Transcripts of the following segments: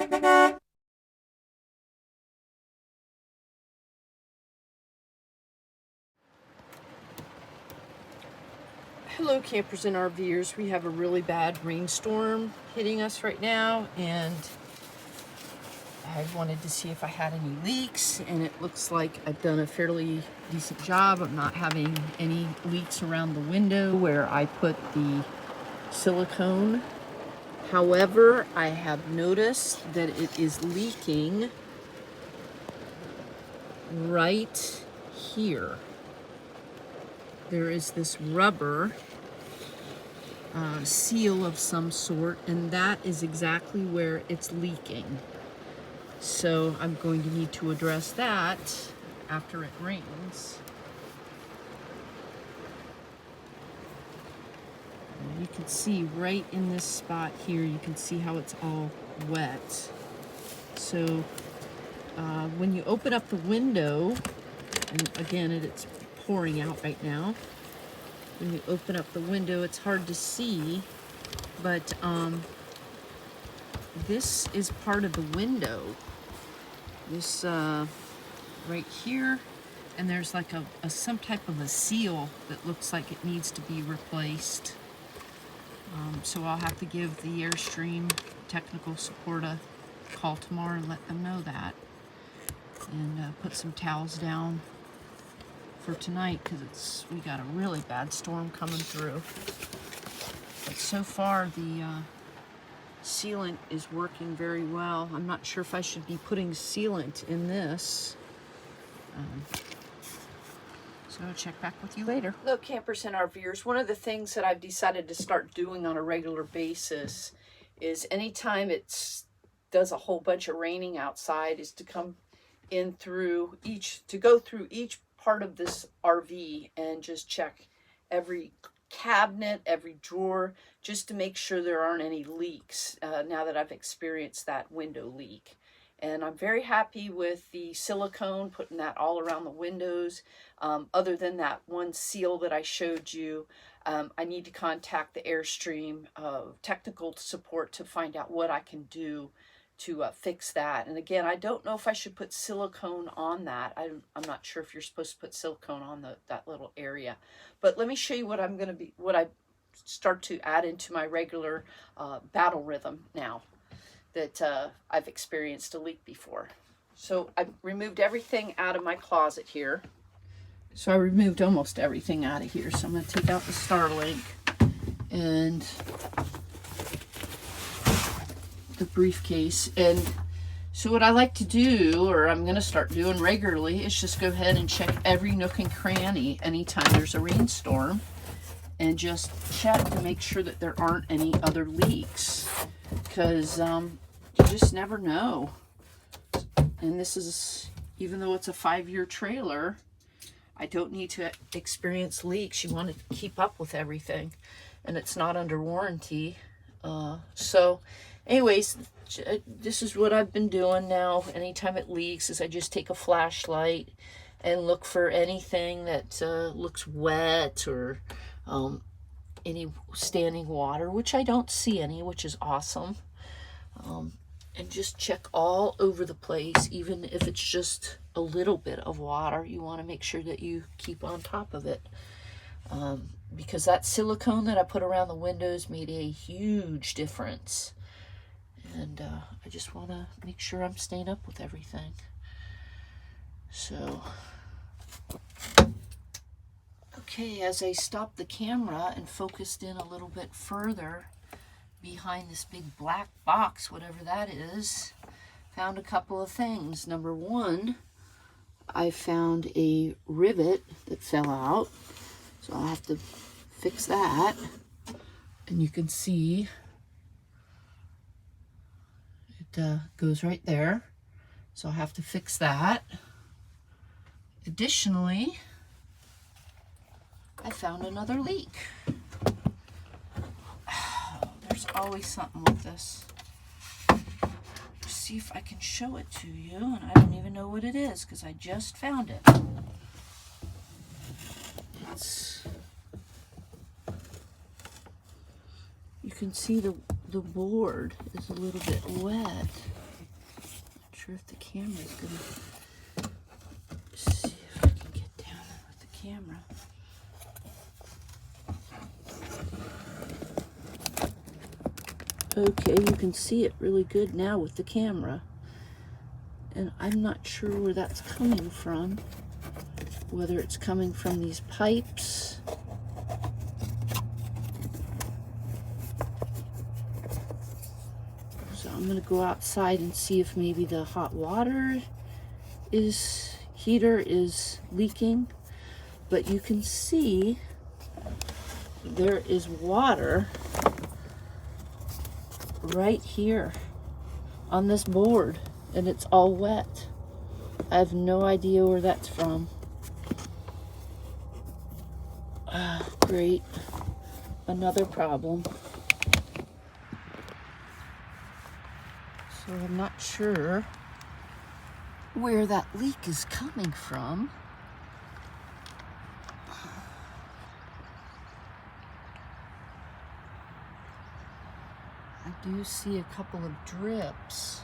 Hello campers and RVers. We have a really bad rainstorm hitting us right now, and I wanted to see if I had any leaks, and it looks like I've done a fairly decent job of not having any leaks around the window where I put the silicone. However, I have noticed that it is leaking right here. There is this rubber seal of some sort, and that is exactly where it's leaking. So I'm going to need to address that after it rains. And you can see right in this spot here, you can see how it's all wet. So when you open up the window, and again it's pouring out right now, when you open up the window it's hard to see, but this is part of the window. This right here, and there's like some type of a seal that looks like it needs to be replaced. So I'll have to give the Airstream technical support a call tomorrow and let them know that, and put some towels down for tonight, because we got a really bad storm coming through. But so far the sealant is working very well. I'm not sure if I should be putting sealant in this. So I'll check back with you later. Hello campers and RVers. One of the things that I've decided to start doing on a regular basis is anytime it does a whole bunch of raining outside is to come in through go through each part of this RV and just check every cabinet, every drawer, just to make sure there aren't any leaks now that I've experienced that window leak. And I'm very happy with the silicone, putting that all around the windows. Other than that one seal that I showed you, I need to contact the Airstream technical support to find out what I can do to fix that. And again, I don't know if I should put silicone on that. I'm not sure if you're supposed to put silicone on that little area. But let me show you what I start to add into my regular battle rhythm now that I've experienced a leak before. So I removed everything out of my closet here. So I removed almost everything out of here. So I'm going to take out the Starlink and the briefcase. And so what I like to do, or I'm going to start doing regularly, is just go ahead and check every nook and cranny anytime there's a rainstorm, and just check to make sure that there aren't any other leaks, because you just never know. And this is, even though it's a 5-year trailer, I don't need to experience leaks. You want to keep up with everything, and it's not under warranty. So anyways, this is what I've been doing now. Anytime it leaks, is I just take a flashlight and look for anything that looks wet, or any standing water, which I don't see any, which is awesome. And just check all over the place, even if it's just a little bit of water. You want to make sure that you keep on top of it, because that silicone that I put around the windows made a huge difference. And I just want to make sure I'm staying up with everything. So, okay, as I stopped the camera and focused in a little bit further behind this big black box, whatever that is, found a couple of things. Number one, I found a rivet that fell out, so I'll have to fix that. And you can see it goes right there, so I'll have to fix that. Additionally, I found another leak. There's always something with this. Let's see if I can show it to you, and I don't even know what it is because I just found it. You can see the board is a little bit wet. sure if the camera's gonna, see if I can get down there with the camera. Okay, you can see it really good now with the camera. And I'm not sure where that's coming from. Whether it's coming from these pipes. So I'm gonna go outside and see if maybe the hot water heater is leaking. But you can see there is water right here on this board, and it's all wet. I have no idea where that's from. Great. Another problem. So I'm not sure where that leak is coming from. I do see a couple of drips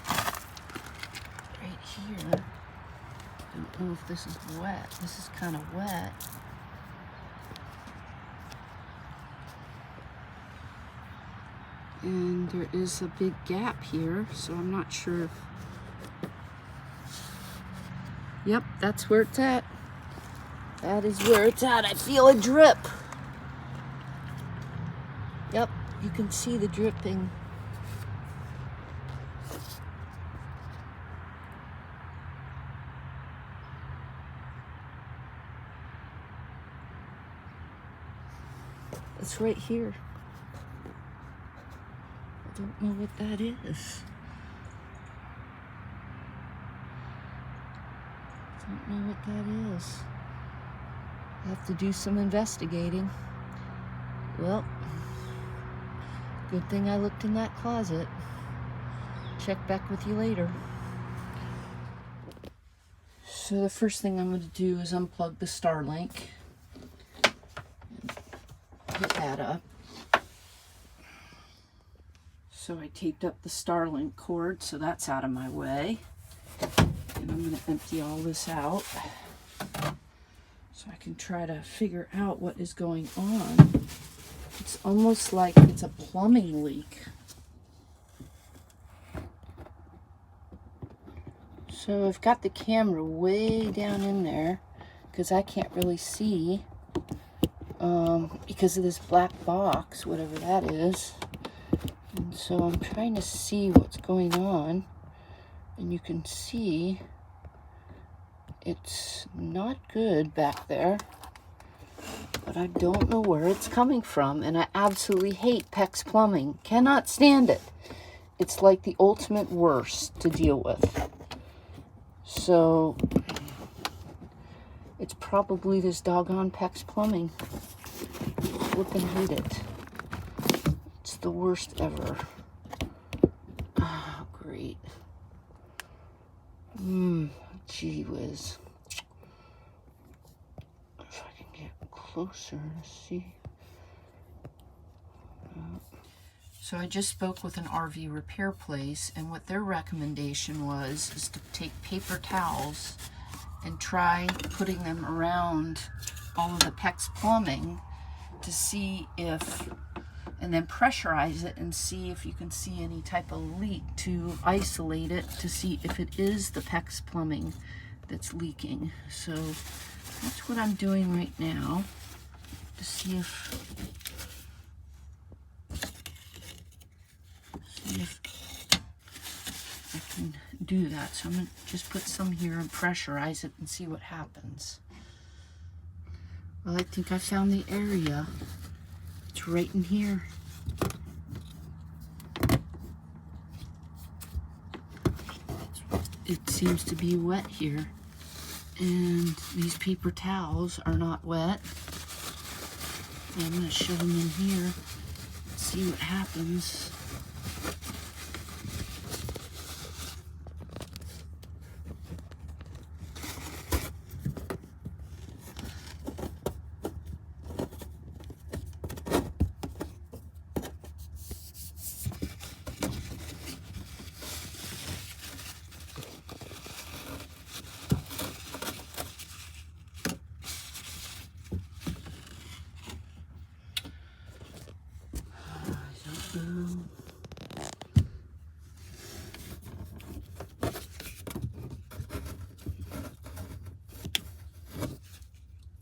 right here. Don't know if this is wet. This is kind of wet. And there is a big gap here, so I'm not sure. Yep, that's where it's at. That is where it's at. I feel a drip. Yep, you can see the dripping. It's right here. I don't know what that is. Don't know what that is. I have to do some investigating. Well, good thing I looked in that closet. Check back with you later. So the first thing I'm going to do is unplug the Starlink. Put that up. So I taped up the Starlink cord, so that's out of my way. And I'm going to empty all this out so I can try to figure out what is going on. It's almost like it's a plumbing leak. So I've got the camera way down in there because I can't really see because of this black box, whatever that is. And so I'm trying to see what's going on, and you can see it's not good back there, but I don't know where it's coming from, and I absolutely hate PEX plumbing. Cannot stand it. It's like the ultimate worst to deal with. So it's probably this doggone PEX plumbing. Flippin' hate it. It's the worst ever. Oh, great. Gee whiz. If I can get closer to see. So I just spoke with an RV repair place, and what their recommendation was is to take paper towels and try putting them around all of the PEX plumbing to see if, and then pressurize it and see if you can see any type of leak to isolate it to see if it is the PEX plumbing that's leaking. So that's what I'm doing right now to see if I can do that. So I'm going to just put some here and pressurize it and see what happens. Well, I think I found the area. It's right in here. It seems to be wet here. And these paper towels are not wet. And I'm going to shove them in here and see what happens.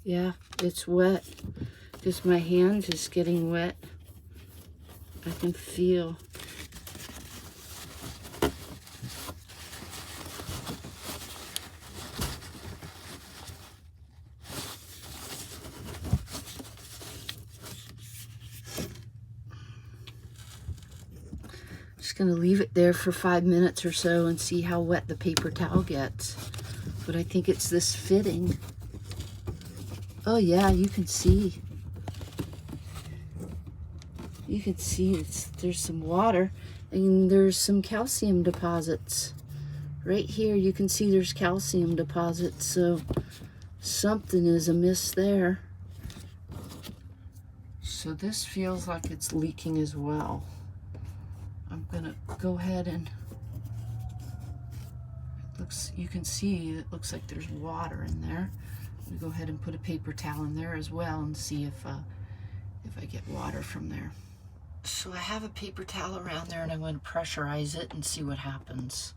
Yeah, it's wet. Just my hand is getting wet. I can feel. Just gonna leave it there for 5 minutes or so and see how wet the paper towel gets. But I think it's this fitting. Oh yeah, you can see. You can see there's some water and there's some calcium deposits. Right here you can see there's calcium deposits, so something is amiss there. So this feels like it's leaking as well. I'm gonna go ahead and you can see it looks like there's water in there. I'm gonna go ahead and put a paper towel in there as well and see if I get water from there. So I have a paper towel around there and I'm going to pressurize it and see what happens.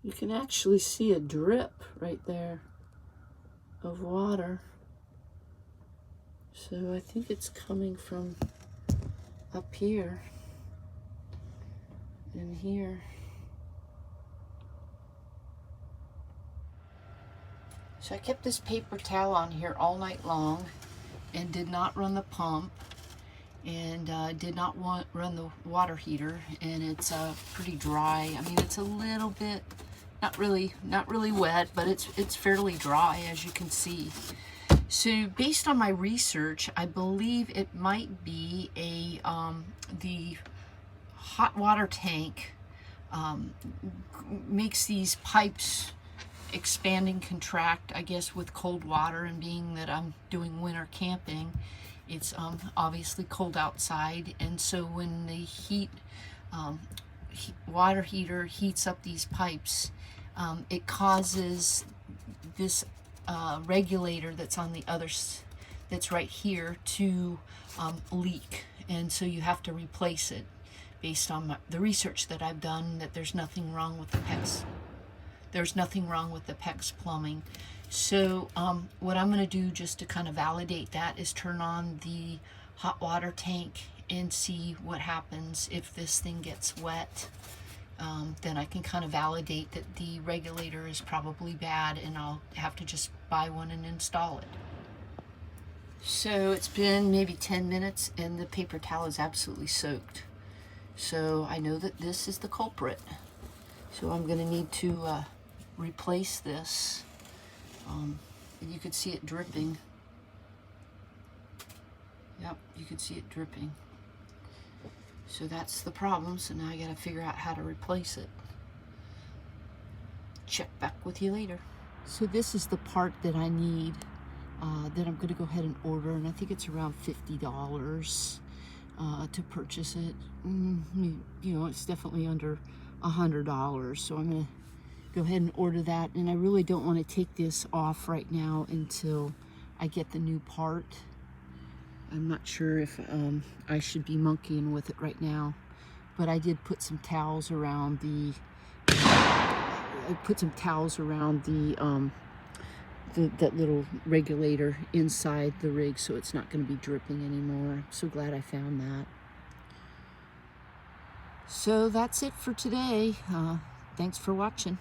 You can actually see a drip right there of water. So I think it's coming from up here and here. So I kept this paper towel on here all night long and did not run the pump and did not run the water heater, and it's pretty dry. I mean, it's a little bit, not really wet, but it's fairly dry, as you can see. So based on my research, I believe it might be the hot water tank makes these pipes expand and contract, I guess, with cold water, and being that I'm doing winter camping, it's obviously cold outside, and so when the water heater heats up these pipes, it causes this regulator that's on the other, that's right here, to leak, and so you have to replace it. Based on the research that I've done, that there's nothing wrong with the PEX. There's nothing wrong with the PEX plumbing. So what I'm going to do, just to kind of validate that, is turn on the hot water tank and see what happens. If this thing gets wet, then I can kind of validate that the regulator is probably bad, and I'll have to just buy one and install it. So it's been maybe 10 minutes and the paper towel is absolutely soaked. So I know that this is the culprit. So I'm going to need to replace this. And you can see it dripping. Yep, you can see it dripping. So that's the problem. So now I got to figure out how to replace it. Check back with you later. So this is the part that I need, that I'm going to go ahead and order, and I think it's around $50 to purchase it. You know, it's definitely under $100, so I'm going to go ahead and order that. And I really don't want to take this off right now until I get the new part. I'm not sure if I should be monkeying with it right now, but I did put some towels around the that little regulator inside the rig, so it's not going to be dripping anymore. I'm so glad I found that. So that's it for today. Thanks for watching.